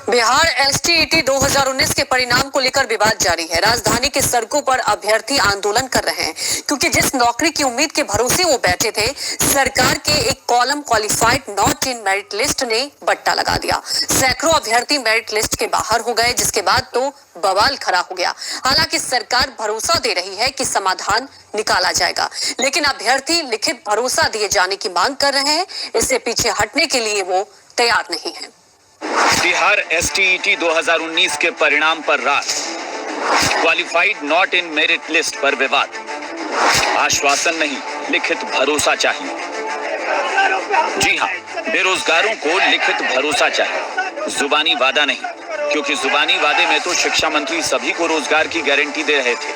Bihar STET 2019 के परिणाम को लेकर विवाद जारी है। राजधानी की सड़कों पर अभ्यर्थी आंदोलन कर रहे हैं क्योंकि जिस नौकरी की उम्मीद के भरोसे वो बैठे थे, सरकार के एक column qualified not in merit list ने बट्टा लगा दिया। सैकड़ों अभ्यर्थी मेरिट लिस्ट के बाहर हो गए, जिसके बाद तो बवाल खड़ा हो गया। हालांकि सरकार भरोसा दे रही है कि समाधान निकाला जाएगा, लेकिन अभ्यर्थी लिखित भरोसा दिए जाने की मांग कर रहे हैं। इससे पीछे हटने के लिए वो तैयार नहीं है। बिहार एसटीईटी 2019 के परिणाम पर राज, qualified not in merit list पर विवाद। आश्वासन नहीं, लिखित भरोसा चाहिए। जी हां, बेरोजगारों को लिखित भरोसा चाहिए, जुबानी वादा नहीं, क्योंकि जुबानी वादे में तो शिक्षा मंत्री सभी को रोजगार की गारंटी दे रहे थे,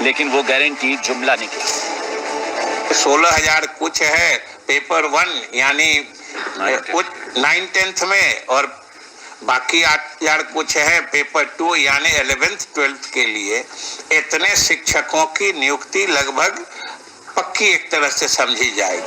लेकिन वो गारंटी जुमला निकली। 16,000 कुछ है पेपर 1 यानी कुछ 9-10th में, और बाकी 8,000 कुछ है पेपर 2 यानी 11th-12th के लिए। इतने शिक्षकों की नियुक्ति लगभग पक्की एक तरह से समझी जाएगी।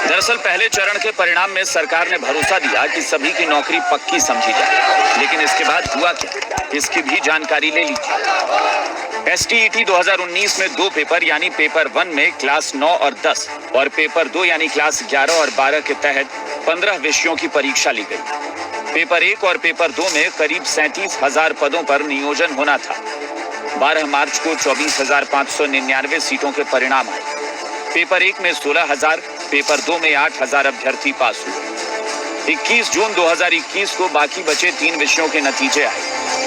दरअसल पहले चरण के परिणाम में सरकार ने भरोसा दिया कि सभी की नौकरी पक्की समझी जाए, लेकिन इसके बाद हुआ क्या, इसकी भी जानकारी ले लीजिए। एसटीईटी 2019 में 2 पेपर यानी पेपर 1 में क्लास 9 और 10 और पेपर 2 यानी क्लास 11 और 12 के तहत 15 विषयों की परीक्षा ली गई। पेपर 1 और पेपर 2 में करीब 37,000 पदों पर नियोजन होना था। 12 मार्च को 24,599 सीटों के परिणाम आए। पेपर 1 में 16,000, पेपर 2 में 8,000 अभ्यर्थी पास हुए। 21 जून 2021 को बाकी बचे 3 विषयों के नतीजे आए।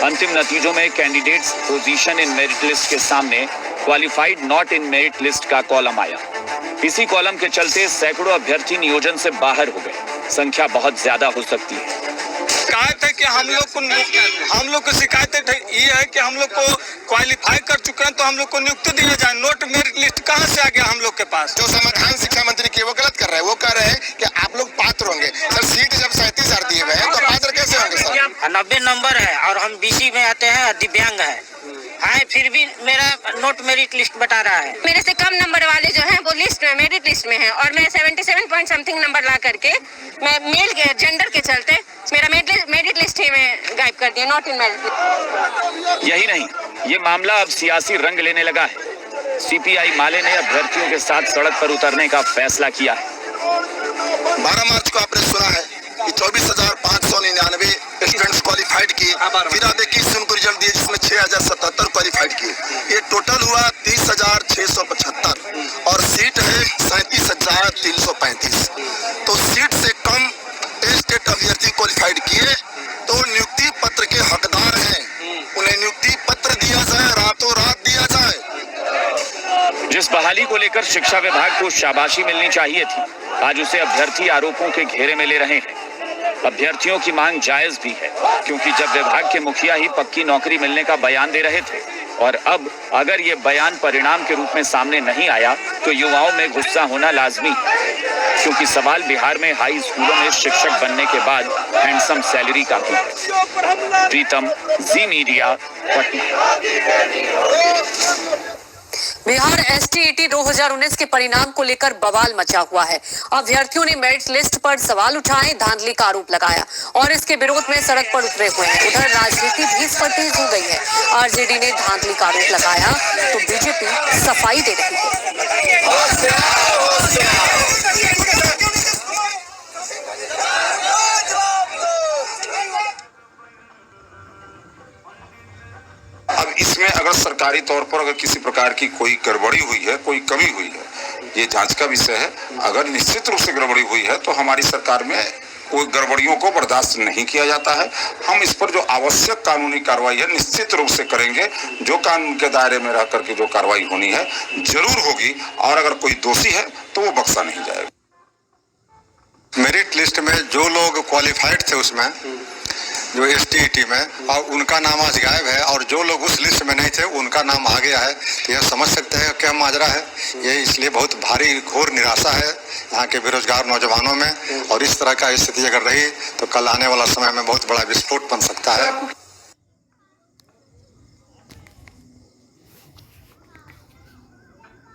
अंतिम नतीजों में candidates position in merit list के सामने qualified not in merit list का कॉलम आया। इसी कॉलम के चलते सैकड़ों अभ्यर्थी नियोजन से बाहर हो गए। संख्या बहुत ज्यादा हो सकती है। शिकायत है कि हम लोग को शिकायत ये है कि हम लोग को क्वालिफाई कर चुके हैं, तो हम लोग को नियुक्ति दिया जाए। नोट मेरिट लिस्ट कहाँ से आ गया हम लोग के पास? जो समाधान शिक्षा मंत्री की वो गलत कर रहे हैं। वो कह रहे हैं कि आप लोग पात्र होंगे। सर सीट जब 37,000 दिए हुए हैं तो पात्र कैसे होंगे सर? 90 नंबर है और हम बीसी में आते हैं, दिव्यांग है, फिर भी मेरा नोट मेरिट लिस्ट बता रहा है। मेरे से कम नंबर वाले जो हैं वो लिस्ट में, मेरिट लिस्ट में हैं, और मैं 77 पॉइंट समथिंग नंबर ला करके मैं मेल के जेंडर के चलते मेरा मेरिट लिस्ट ही में गायब कर दिया, नॉट इन मेरिट लिस्ट। यही नहीं, ये मामला अब सियासी रंग लेने लगा है। सीपीआई माले ने अभ्यर्थियों के साथ सड़क पर उतरने का फैसला किया है। 12 मार्च को आपने सुना है कि 24,599 स्टूडेंट्स क्वालिफाइड किए। फिर आप 21 जून को रिजल्ट दिए जिसमें 6,077 क्वालिफाइड किए। ये टोटल हुआ 30,675 और सीट है 37,335। तो सीट से कम स्टेट अभ्यर्थी क्वालिफाइड किए तो नियुक्ति पत्र के हकदार हैं। उन्हें नियुक्ति पत्र दिया जाए, रातों रात दिया जाए। जिस बहाली को लेकर शिक्षा विभाग को शाबाशी मिलनी चाहिए थी, आज उसे अभ्यर्थी आरोपों के घेरे में ले रहे हैं। अभ्यर्थियों की मांग जायज भी है, क्योंकि जब विभाग के मुखिया ही पक्की नौकरी मिलने का बयान दे रहे थे, और अब अगर ये बयान परिणाम के रूप में सामने नहीं आया तो युवाओं में गुस्सा होना लाजमी है, क्योंकि सवाल बिहार में हाई स्कूलों में शिक्षक बनने के बाद हैंडसम सैलरी का भी है। प्रीतम, जी मीडिया, पटना। बिहार एसटीईटी 2019 के परिणाम को लेकर बवाल मचा हुआ है। अभ्यर्थियों ने मेरिट लिस्ट पर सवाल उठाए, धांधली का आरोप लगाया और इसके विरोध में सड़क पर उतरे हुए हैं। उधर राजनीति भी इस पर तेज हो गई है। आरजेडी ने धांधली का आरोप लगाया तो बीजेपी सफाई दे रही है। अब इसमें अगर सरकारी तौर पर अगर किसी प्रकार की कोई गड़बड़ी हुई है, कोई कमी हुई है, ये जांच का विषय है। अगर निश्चित रूप से गड़बड़ी हुई है तो हमारी सरकार में कोई गड़बड़ियों को बर्दाश्त नहीं किया जाता है। हम इस पर जो आवश्यक कानूनी कार्रवाई है निश्चित रूप से करेंगे। जो कानून के दायरे में रह करके जो कार्रवाई होनी है जरूर होगी, और अगर कोई दोषी है तो वो बख्शा नहीं जाएगा। मेरिट लिस्ट में जो लोग क्वालिफाइड थे उसमें जो एसटीईटी में, और उनका नाम आज गायब है, और जो लोग उस लिस्ट में नहीं थे उनका नाम आ गया है। तो यह समझ सकते हैं क्या माजरा है। ये इसलिए बहुत भारी घोर निराशा है यहाँ के बेरोजगार नौजवानों में, और इस तरह का स्थिति अगर रही तो कल आने वाला समय में बहुत बड़ा विस्फोट बन सकता है।